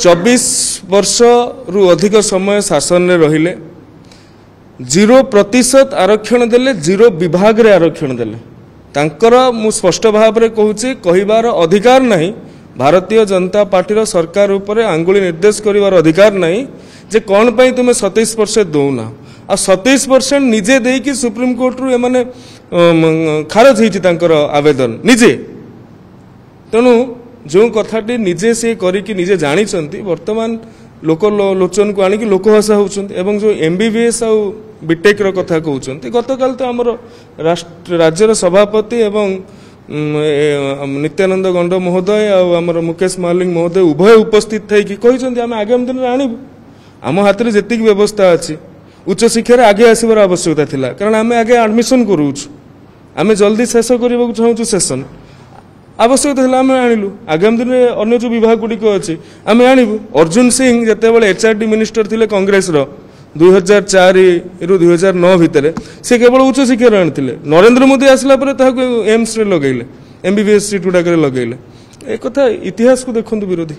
24 वर्ष रु अधिक समय शासन में रहिले 0% आरक्षण देले 0 विभाग रे आरक्षण देले तांकर मु स्पष्ट भाव में कहूँ कहिबार अधिकार नहीं भारतीय जनता पार्टी सरकार उपरे आंगुली निर्देश करिवार अधिकार नहीं जे कौन पाई तुम्हें 27% दौना आ 27% निजे देकी सुप्रीम कोर्ट रु एमाने खारज होती आवेदन निजे तेणु जो कथाटी निजे से करिकी निजे जानी वर्तमान लोक लोचन को आनिकी लोक भाषा होउछन्ति जो एमबीबीएस आ बीटेक रो कथा कहउछन्ति गतकाल तो आमर राज्यर सभापति एवं नित्यानंद गंड महोदय आमर मुकेश मालिक महोदय उभय उपस्थित थी कि आम आगामी दिन में आणबू आम हाथ में जी व्यवस्था अच्छी उच्च शिक्षा आगे आसबार आवश्यकता थिला कारण आम आगे एडमिशन करूँ आम जल्दी शेष करने चाहूँ सेसन आवश्यकता आम आणलु आगामी दिन में अन्य जो विभाग गुड़िक अच्छी आम आणबू अर्जुन सिंह जितेबाला एचआरडी मिनिस्टर थे कांग्रेस 2004 रु 2009 भितर से केवल उच्च शिक्षा आनी नरेंद्र मोदी आसला एम्स रे लगेले एमबीबीएस सीट गुड़ाक लगेले एक इतिहास को देखते विरोधी।